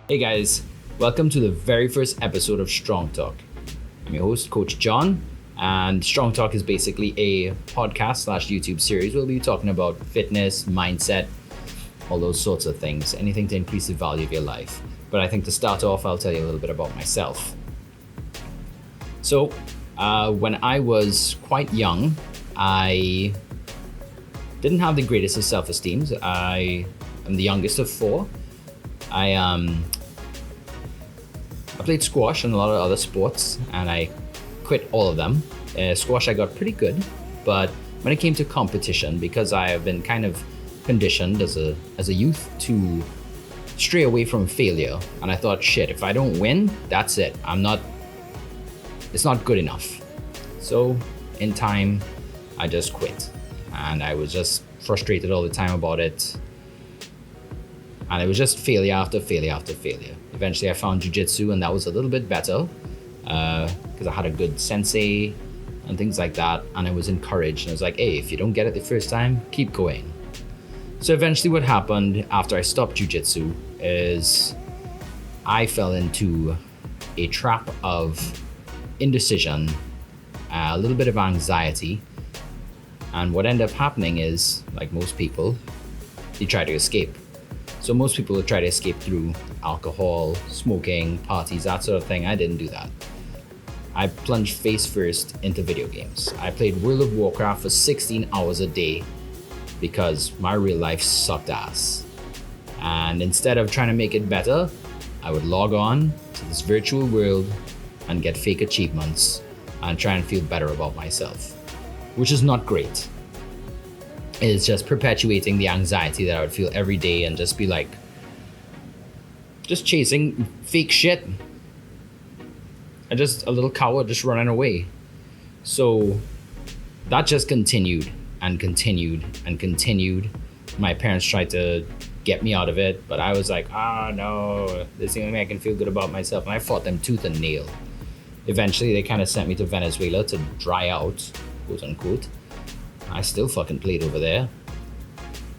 Hey guys, welcome to the very first episode of StrongTalk. I'm your host, Coach John, and StrongTalk is basically a podcast slash YouTube series where we'll be talking about fitness, mindset, all those sorts of things, anything to increase the value of your life. But I think to start off, I'll tell you a little bit about myself. So, when I was quite young, I didn't have the greatest of self-esteem. I am the youngest of four. I played squash and a lot of other sports, and I quit all of them. Squash I got pretty good, but when it came to competition, because I have been kind of conditioned as a youth to stray away from failure, and I thought, shit, if I don't win, that's it. It's not good enough. So in time, I just quit, and I was just frustrated all the time about it. And it was just failure after failure after failure. Eventually I found jiu-jitsu, and that was a little bit better because I had a good sensei and things like that. And I was encouraged, and I was like, hey, if you don't get it the first time, keep going. So eventually what happened after I stopped jiu-jitsu is I fell into a trap of indecision, a little bit of anxiety. And what ended up happening is, like most people, they try to escape. So most people would try to escape through alcohol, smoking, parties, that sort of thing. I didn't do that. I plunged face first into video games. I played World of Warcraft for 16 hours a day because my real life sucked ass. And instead of trying to make it better, I would log on to this virtual world and get fake achievements and try and feel better about myself, which is not great. It's just perpetuating the anxiety that I would feel every day and just be like, just chasing fake shit. I'm just a little coward just running away. So that just continued and continued and continued. My parents tried to get me out of it, but I was like, no, this is the only way I can feel good about myself. And I fought them tooth and nail. Eventually they kind of sent me to Venezuela to dry out, quote unquote. I still fucking played over there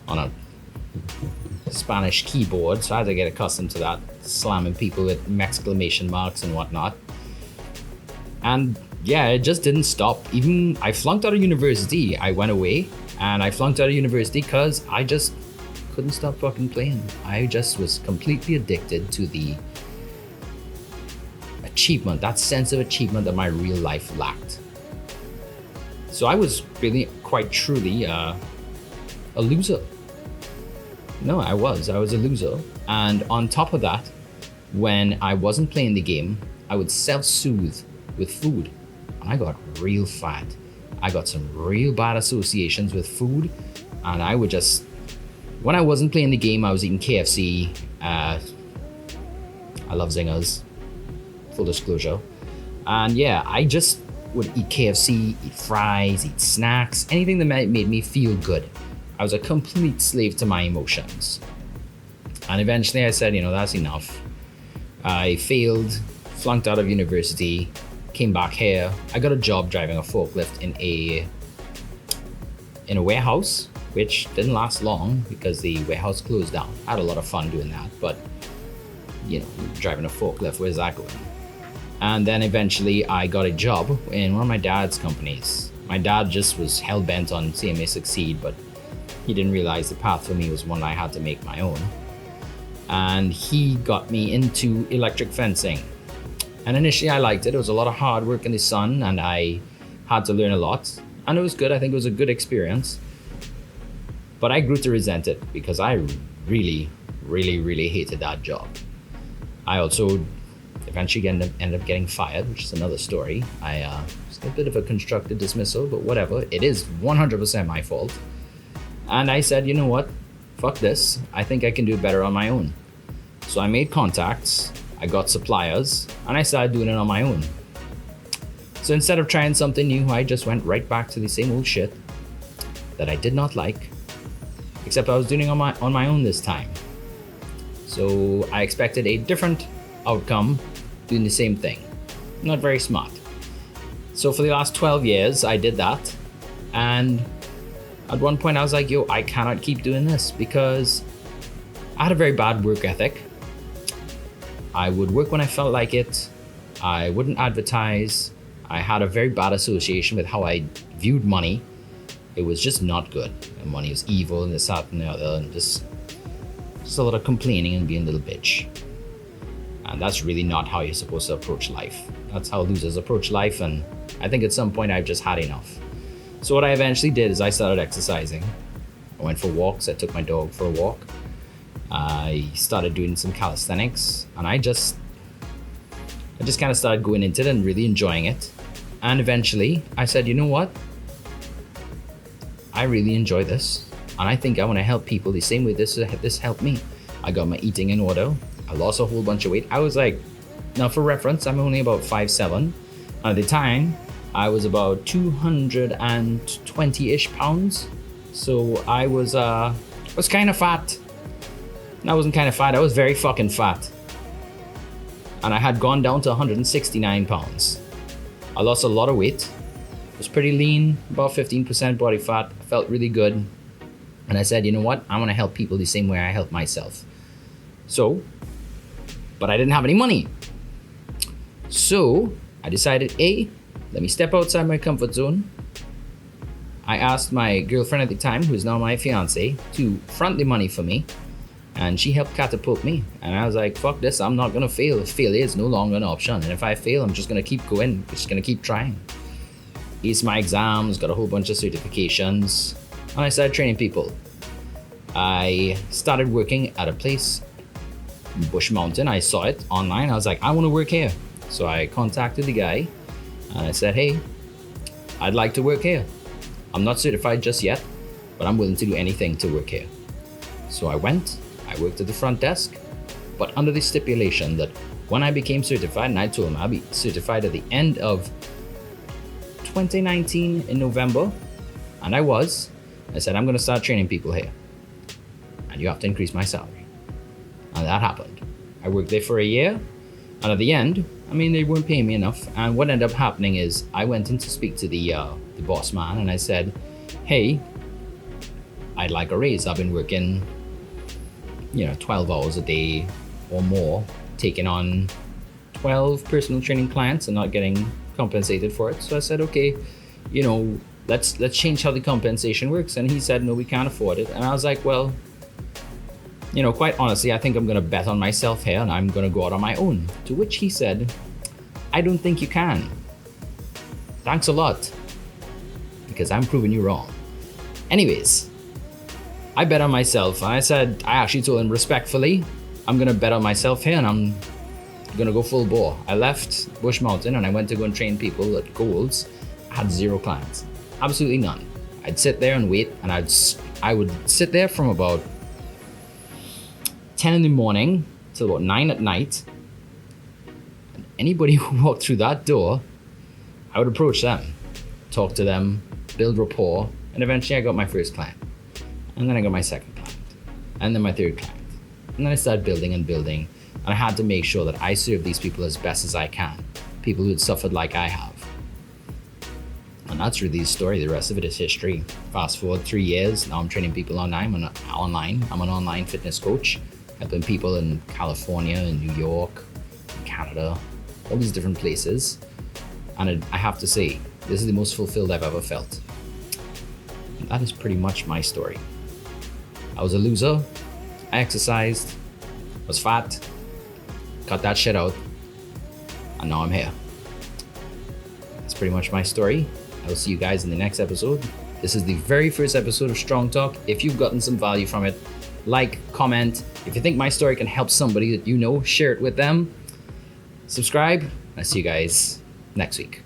on a Spanish keyboard, so I had to get accustomed to that, slamming people with exclamation marks and whatnot. And yeah, it just didn't stop. Even I flunked out of university. I went away and I flunked out of university because I just couldn't stop fucking playing. I just was completely addicted to the achievement, that sense of achievement that my real life lacked. So I was really quite truly a loser. No, I was a loser. And on top of that, when I wasn't playing the game, I would self-soothe with food. And I got real fat. I got some real bad associations with food. And I would just, when I wasn't playing the game, I was eating KFC. I love Zingers, full disclosure. And yeah, I just would eat KFC, eat fries, eat snacks, anything that made me feel good. I was a complete slave to my emotions. And eventually I said, that's enough. I failed, flunked out of university, came back here. I got a job driving a forklift in a warehouse, which didn't last long because the warehouse closed down. I had a lot of fun doing that, but driving a forklift, where's that going? And then eventually I got a job in one of my dad's companies. My dad just was hell-bent on seeing me succeed, but he didn't realize the path for me was one I had to make my own. And he got me into electric fencing. And initially I liked it. It was a lot of hard work in the sun, and I had to learn a lot. And it was good. I think it was a good experience. But I grew to resent it because I really, really, really hated that job. I also eventually ended up getting fired, which is another story. It's a bit of a constructive dismissal, but whatever. It is 100% my fault. And I said, you know what? Fuck this. I think I can do it better on my own. So I made contacts, I got suppliers, and I started doing it on my own. So instead of trying something new, I just went right back to the same old shit that I did not like, except I was doing it on my own this time. So I expected a different outcome doing the same thing. Not very smart. So for the last 12 years, I did that. And at one point I was like, yo, I cannot keep doing this because I had a very bad work ethic. I would work when I felt like it. I wouldn't advertise. I had a very bad association with how I viewed money. It was just not good. And money was evil and this, that, and the other, and just a lot of complaining and being a little bitch. And that's really not how you're supposed to approach life. That's how losers approach life, and I think at some point I've just had enough. So what I eventually did is I started exercising. I went for walks. I took my dog for a walk. I started doing some calisthenics, and I just kind of started going into it and really enjoying it. And eventually I said, you know what? I really enjoy this, and I think I want to help people the same way this helped me. I got my eating in order. I lost a whole bunch of weight. I was like, now for reference, I'm only about 5'7". At the time, I was about 220-ish pounds. So I was kind of fat. I wasn't kind of fat, I was very fucking fat. And I had gone down to 169 pounds. I lost a lot of weight. Was pretty lean, about 15% body fat. I felt really good. And I said, you know what? I want to help people the same way I help myself. So, but I didn't have any money. So I decided, let me step outside my comfort zone. I asked my girlfriend at the time, who is now my fiance, to front the money for me. And she helped catapult me. And I was like, fuck this, I'm not gonna fail. Failure is no longer an option. And if I fail, I'm just gonna keep going, just gonna keep trying. Aced my exams, got a whole bunch of certifications, and I started training people. I started working at a place in Bush Mountain. I saw it online. I was like, I wanna work here. So I contacted the guy and I said, hey, I'd like to work here. I'm not certified just yet, but I'm willing to do anything to work here. So I went, I worked at the front desk, but under the stipulation that when I became certified, and I told him I'll be certified at the end of 2019 in November, and I said, I'm gonna start training people here, and you have to increase my salary. And that happened. I worked there for a year, and at the end, they weren't paying me enough. And what ended up happening is I went in to speak to the boss man, and I said, hey, I'd like a raise. I've been working 12 hours a day or more, taking on 12 personal training clients and not getting compensated for it. So I said, okay, let's change how the compensation works. And he said, no, we can't afford it. And I was like, well, quite honestly, I think I'm gonna bet on myself here and I'm gonna go out on my own. To which he said, I don't think you can. Thanks a lot, because I'm proving you wrong. Anyways, I bet on myself. And I actually told him respectfully, I'm gonna bet on myself here and I'm gonna go full bore. I left Bush Mountain and I went to go and train people at Golds. I had 0 clients, absolutely none. I'd sit there and wait, and I would sit there from about 10 in the morning till about 9 at night. And anybody who walked through that door, I would approach them, talk to them, build rapport, and eventually I got my first client. And then I got my second client, and then my third client. And then I started building and building, and I had to make sure that I serve these people as best as I can, people who had suffered like I have. And that's really the story. The rest of it is history. Fast forward 3 years, now I'm training people online. I'm an online fitness coach, helping people in California, in New York, in Canada, all these different places. And I have to say, this is the most fulfilled I've ever felt. And that is pretty much my story. I was a loser, I exercised, was fat, cut that shit out, and now I'm here. That's pretty much my story. I will see you guys in the next episode. This is the very first episode of Strong Talk. If you've gotten some value from it, like, comment. If you think my story can help somebody that you know, share it with them. Subscribe. I'll see you guys next week.